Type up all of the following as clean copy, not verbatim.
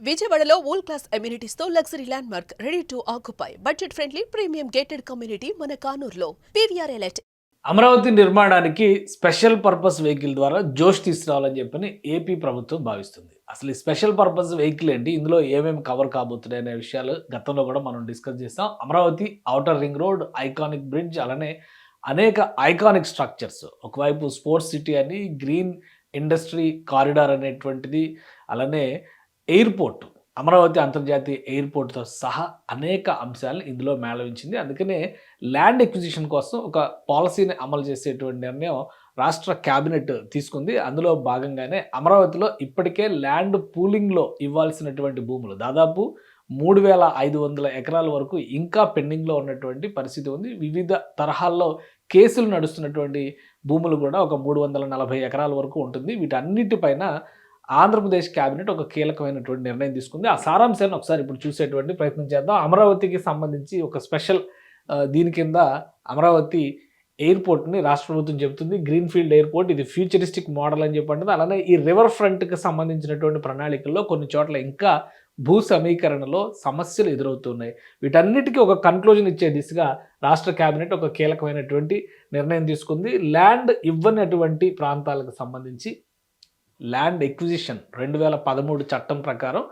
విజయవాడలో world class amenities తో luxury land mark ready to occupy budget friendly premium gated community మన కానూరులో PVR elite. Amaravati నిర్మాణానికి special purpose vehicle ద్వారా జోష్ తీసుకురావాలని చెప్పని ఏపీ ప్రభుత్వం భావిస్తుంది. అసలు ఈ స్పెషల్ పర్పస్ వెహికల్ ఏంటి, ఇందులో ఏమేమి కవర్ కాబోతున్నాయి అనే విషయాలు గతంలో కూడా మనం డిస్కస్ చేస్తాం. Amaravati outer ring road, iconic bridge, అలానే అనేక ఐకానిక్ స్ట్రక్చర్స్, ఒకవైపు స్పోర్ట్స్ సిటీ అని, గ్రీన్ ఇండస్ట్రీ కారిడార్ అనేటువంటిది, అలానే ఎయిర్పోర్ట్, అమరావతి అంతర్జాతీయ ఎయిర్పోర్ట్తో సహా అనేక అంశాలను ఇందులో మేళవించింది. అందుకనే ల్యాండ్ ఎక్విజిషన్ కోసం ఒక పాలసీని అమలు చేసేటువంటి నిర్ణయం రాష్ట్ర క్యాబినెట్ తీసుకుంది. అందులో భాగంగానే అమరావతిలో ఇప్పటికే ల్యాండ్ పూలింగ్లో ఇవ్వాల్సినటువంటి భూములు దాదాపు 3,500 ఎకరాల వరకు ఇంకా పెండింగ్లో ఉన్నటువంటి పరిస్థితి ఉంది. వివిధ తరహాల్లో కేసులు నడుస్తున్నటువంటి భూములు కూడా ఒక 340 ఎకరాల వరకు ఉంటుంది. వీటన్నిటిపైన ఆంధ్రప్రదేశ్ క్యాబినెట్ ఒక కీలకమైనటువంటి నిర్ణయం తీసుకుంది. ఆ సారాంశాన్ని ఒకసారి ఇప్పుడు చూసేటువంటి ప్రయత్నం చేద్దాం. అమరావతికి సంబంధించి ఒక స్పెషల్ దీని కింద అమరావతి ఎయిర్పోర్ట్ని రాష్ట్ర ప్రభుత్వం చెబుతుంది గ్రీన్ఫీల్డ్ ఎయిర్పోర్ట్, ఇది ఫ్యూచరిస్టిక్ మోడల్ అని చెప్పండి. అలానే ఈ రివర్ ఫ్రంట్కి సంబంధించినటువంటి ప్రణాళికల్లో కొన్ని చోట్ల ఇంకా భూ సమీకరణలో సమస్యలు ఎదురవుతున్నాయి. వీటన్నిటికీ ఒక కన్క్లూజన్ ఇచ్చే దిశగా రాష్ట్ర క్యాబినెట్ ఒక కీలకమైనటువంటి నిర్ణయం తీసుకుంది. ల్యాండ్ ఇవ్వనటువంటి ప్రాంతాలకు సంబంధించి ల్యాండ్ ఎక్విజిషన్ 2013 చట్టం ప్రకారం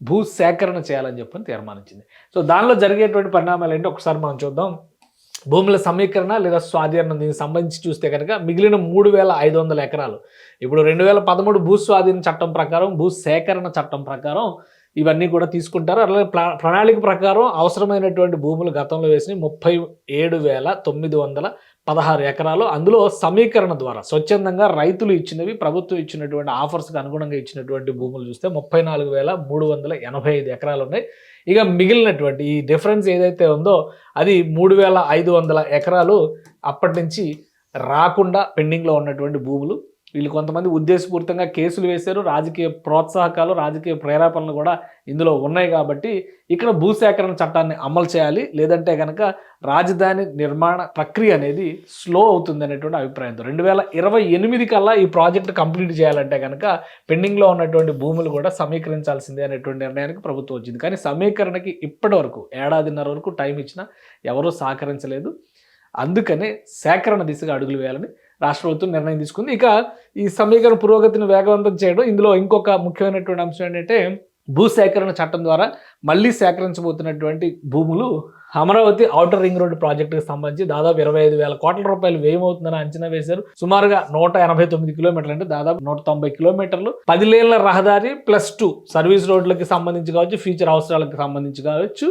భూ సేకరణ చేయాలని చెప్పని తీర్మానించింది. సో దానిలో జరిగేటువంటి పరిణామాలు ఏంటో ఒకసారి మనం చూద్దాం. భూముల సమీకరణ లేదా స్వాధీనం, దీనికి సంబంధించి చూస్తే కనుక మిగిలిన 3,500 ఎకరాలు ఇప్పుడు 2013 భూ స్వాధీన చట్టం ప్రకారం, భూ సేకరణ చట్టం ప్రకారం ఇవన్నీ కూడా తీసుకుంటారు. అలాగే ప్రణాళిక ప్రకారం అవసరమైనటువంటి భూములు గతంలో వేసిన 37,916 ఎకరాలు, అందులో సమీకరణ ద్వారా స్వచ్ఛందంగా రైతులు ఇచ్చినవి, ప్రభుత్వం ఇచ్చినటువంటి ఆఫర్స్కి అనుగుణంగా ఇచ్చినటువంటి భూములు చూస్తే 34,385 ఎకరాలు ఉన్నాయి. ఇక మిగిలినటువంటి ఈ డిఫరెన్స్ ఏదైతే ఉందో అది 3,500 ఎకరాలు అప్పటి నుంచి రాకుండా పెండింగ్లో ఉన్నటువంటి భూములు. వీళ్ళు కొంతమంది ఉద్దేశపూరితంగా కేసులు వేశారు, రాజకీయ ప్రోత్సాహకాలు, రాజకీయ ప్రేరేపణలు కూడా ఇందులో ఉన్నాయి. కాబట్టి ఇక్కడ భూసేకరణ చట్టాన్ని అమలు చేయాలి, లేదంటే కనుక రాజధాని నిర్మాణ ప్రక్రియ అనేది స్లో అవుతుంది అనేటువంటి అభిప్రాయంతో 2028 కల్లా ఈ ప్రాజెక్ట్ కంప్లీట్ చేయాలంటే కనుక పెండింగ్లో ఉన్నటువంటి భూములు కూడా సమీకరించాల్సిందే అనేటువంటి నిర్ణయానికి ప్రభుత్వం వచ్చింది. కానీ సమీకరణకి ఇప్పటి వరకు 1.5 వరకు టైం ఇచ్చినా ఎవరూ సహకరించలేదు. అందుకనే సేకరణ దిశగా అడుగులు వేయాలని రాష్ట్ర ప్రభుత్వం నిర్ణయం తీసుకుంది. ఇక ఈ సమీకరణ పురోగతిని వేగవంతం చేయడం, ఇందులో ఇంకొక ముఖ్యమైనటువంటి అంశం ఏంటంటే భూసేకరణ చట్టం ద్వారా మళ్ళీ సేకరించబోతున్నటువంటి భూములు అమరావతి ఔటర్ రింగ్ రోడ్డు ప్రాజెక్టుకి సంబంధించి దాదాపు 25,000 కోట్ల రూపాయలు వ్యయమవుతుందని అంచనా వేశారు. సుమారుగా 189 కిలోమీటర్లు, అంటే దాదాపు 190 కిలోమీటర్లు, 10 లేన్ల రహదారి +2 సర్వీస్ రోడ్లకి సంబంధించి కావచ్చు, ఫీచర్ అవసరాలకు సంబంధించి కావచ్చు.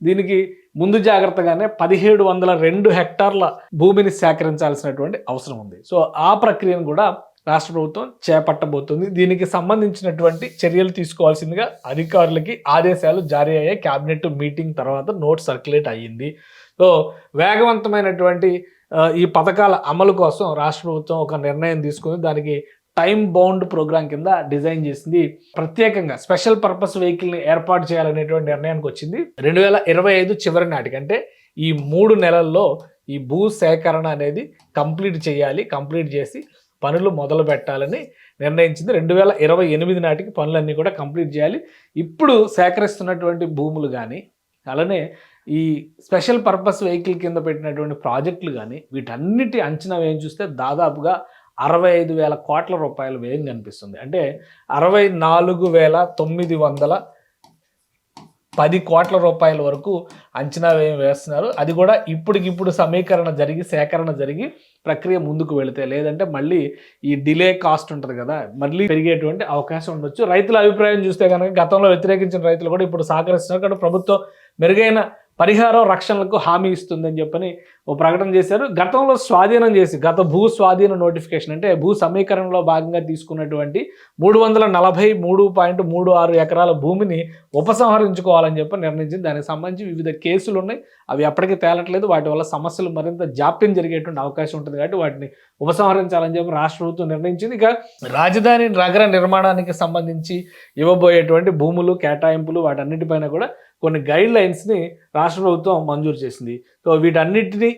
దీనికి ముందు జాగ్రత్తగానే 1,702 హెక్టార్ల భూమిని సేకరించాల్సినటువంటి అవసరం ఉంది. సో ఆ ప్రక్రియను కూడా రాష్ట్ర ప్రభుత్వం చేపట్టబోతుంది. దీనికి సంబంధించినటువంటి చర్యలు తీసుకోవాల్సిందిగా అధికారులకి ఆదేశాలు జారీ అయ్యాయి. క్యాబినెట్ మీటింగ్ తర్వాత నోట్ సర్క్యులేట్ అయ్యింది. సో వేగవంతమైనటువంటి ఈ పథకాల అమలు కోసం రాష్ట్ర ప్రభుత్వం ఒక నిర్ణయం తీసుకుంది. దానికి టైం బౌండ్ ప్రోగ్రామ్ కింద డిజైన్ చేసింది. ప్రత్యేకంగా స్పెషల్ పర్పస్ వెహికల్ని ఏర్పాటు చేయాలనేటువంటి నిర్ణయానికి వచ్చింది. 2025 చివరి నాటికి, అంటే ఈ 3 నెలల్లో ఈ భూ సేకరణ అనేది కంప్లీట్ చేయాలి. కంప్లీట్ చేసి పనులు మొదలు పెట్టాలని నిర్ణయించింది. 2028 నాటికి పనులన్నీ కూడా కంప్లీట్ చేయాలి. ఇప్పుడు సేకరిస్తున్నటువంటి భూములు కానీ, అలానే ఈ స్పెషల్ పర్పస్ వెహికల్ కింద పెట్టినటువంటి ప్రాజెక్టులు కానీ, వీటన్నిటి అంచనా వేయం చూస్తే దాదాపుగా 65,000 కోట్ల రూపాయల వ్యయం కనిపిస్తుంది. అంటే 64,910 కోట్ల రూపాయల వరకు అంచనా వ్యయం వేస్తున్నారు. అది కూడా ఇప్పటికిప్పుడు సమీకరణ జరిగి, సేకరణ జరిగి ప్రక్రియ ముందుకు వెళితే, లేదంటే మళ్ళీ ఈ డిలే కాస్ట్ ఉంటుంది కదా, మళ్ళీ పెరిగేటువంటి అవకాశం ఉండొచ్చు. రైతుల అభిప్రాయం చూస్తే కనుక గతంలో వ్యతిరేకించిన రైతులు కూడా ఇప్పుడు సహకరిస్తున్నారు. కాబట్టి ప్రభుత్వం మెరుగైన పరిహారం, రక్షణలకు హామీ ఇస్తుందని చెప్పని ఓ ప్రకటన చేశారు. గతంలో స్వాధీనం చేసి, గత భూ స్వాధీన నోటిఫికేషన్ అంటే భూ సమీకరణలో భాగంగా తీసుకున్నటువంటి 343.36 ఎకరాల భూమిని ఉపసంహరించుకోవాలని చెప్పి నిర్ణయించింది. దానికి సంబంధించి వివిధ కేసులు ఉన్నాయి, అవి ఎప్పటికీ తేలట్లేదు. వాటి వల్ల సమస్యలు మరింత జాప్యం జరిగేటువంటి అవకాశం ఉంటుంది. కాబట్టి వాటిని ఉపసంహరించాలని చెప్పి రాష్ట్ర ప్రభుత్వం నిర్ణయించింది. ఇక రాజధాని నగర నిర్మాణానికి సంబంధించి ఇవ్వబోయేటువంటి భూములు, కేటాయింపులు, వాటన్నిటిపైన కూడా కొన్ని గైడ్ లైన్స్ని రాష్ట్ర ప్రభుత్వం మంజూరు చేసింది. సో వీటన్నిటినీ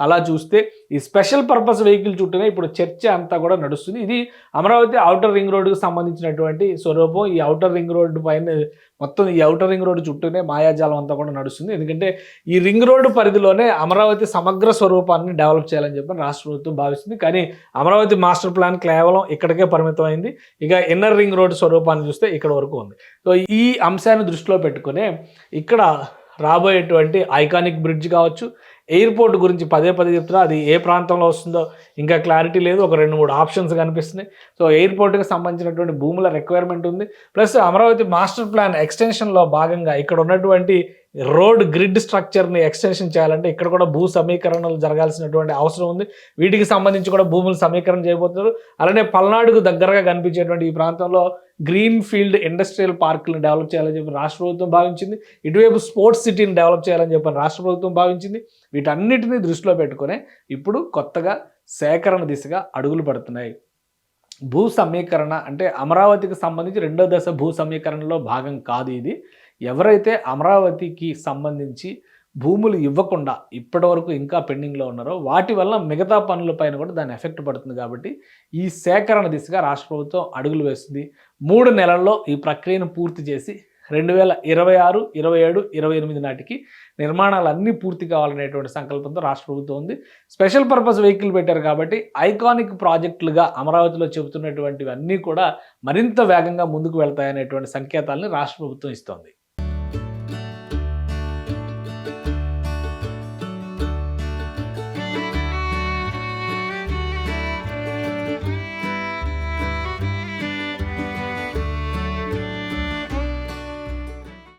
అలా చూస్తే ఈ స్పెషల్ పర్పస్ వెహికల్ చుట్టూనే ఇప్పుడు చర్చ అంతా కూడా నడుస్తుంది. ఇది అమరావతి ఔటర్ రింగ్ రోడ్డుకు సంబంధించినటువంటి స్వరూపం. ఈ ఔటర్ రింగ్ రోడ్డు పైన మొత్తం ఈ ఔటర్ రింగ్ రోడ్డు చుట్టూనే మాయాజాలం అంతా కూడా నడుస్తుంది. ఎందుకంటే ఈ రింగ్ రోడ్డు పరిధిలోనే అమరావతి సమగ్ర స్వరూపాన్ని డెవలప్ చేయాలని చెప్పి రాష్ట్ర ప్రభుత్వం భావిస్తుంది. కానీ అమరావతి మాస్టర్ ప్లాన్ కేవలం ఇక్కడికే పరిమితమైంది. ఇక ఇన్నర్ రింగ్ రోడ్డు స్వరూపాన్ని చూస్తే ఇక్కడ వరకు ఉంది. సో ఈ అంశాన్ని దృష్టిలో పెట్టుకునే ఇక్కడ రాబోయేటువంటి ఐకానిక్ బ్రిడ్జ్ కావచ్చు, ఎయిర్పోర్ట్ గురించి పదే చెప్తున్నా, అది ఏ ప్రాంతంలో వస్తుందో ఇంకా క్లారిటీ లేదు. ఒక 2-3 ఆప్షన్స్ కనిపిస్తున్నాయి. సో ఎయిర్పోర్ట్కి సంబంధించినటువంటి భూముల రిక్వైర్మెంట్ ఉంది. ప్లస్ అమరావతి మాస్టర్ ప్లాన్ ఎక్స్టెన్షన్లో భాగంగా ఇక్కడ ఉన్నటువంటి రోడ్ గ్రిడ్ స్ట్రక్చర్ని ఎక్స్టెన్షన్ చేయాలంటే ఇక్కడ కూడా భూ సమీకరణలు జరగాల్సినటువంటి అవసరం ఉంది. వీటికి సంబంధించి కూడా భూములు సమీకరణ చేయబోతున్నారు. అలానే పల్నాడుకు దగ్గరగా కనిపించేటువంటి ఈ ప్రాంతంలో గ్రీన్ ఫీల్డ్ ఇండస్ట్రియల్ పార్కులను డెవలప్ చేయాలని చెప్పి రాష్ట్ర ప్రభుత్వం భావించింది. ఇటువైపు స్పోర్ట్స్ సిటీని డెవలప్ చేయాలని చెప్పి రాష్ట్ర ప్రభుత్వం భావించింది. వీటన్నిటిని దృష్టిలో పెట్టుకునే ఇప్పుడు కొత్తగా సేకరణ దిశగా అడుగులు పడుతున్నాయి. భూ సమీకరణ అంటే అమరావతికి సంబంధించి 2వ దశ భూ సమీకరణలో భాగం కాదు ఇది. ఎవరైతే అమరావతికి సంబంధించి భూములు ఇవ్వకుండా ఇప్పటి వరకు ఇంకా పెండింగ్లో ఉన్నారో వాటి వల్ల మిగతా పనులపైన కూడా దాని ఎఫెక్ట్ పడుతుంది. కాబట్టి ఈ సేకరణ దిశగా రాష్ట్ర ప్రభుత్వం అడుగులు వేస్తుంది. 3 నెలల్లో ఈ ప్రక్రియను పూర్తి చేసి 2026, 27, 28 నాటికి నిర్మాణాలన్నీ పూర్తి కావాలనేటువంటి సంకల్పంతో రాష్ట్ర ప్రభుత్వం ఉంది. స్పెషల్ పర్పస్ వెహికల్ పెట్టారు కాబట్టి ఐకానిక్ ప్రాజెక్టులుగా అమరావతిలో చెబుతున్నటువంటివన్నీ కూడా మరింత వేగంగా ముందుకు వెళ్తాయనేటువంటి సంకేతాలని రాష్ట్ర ప్రభుత్వం ఇస్తోంది.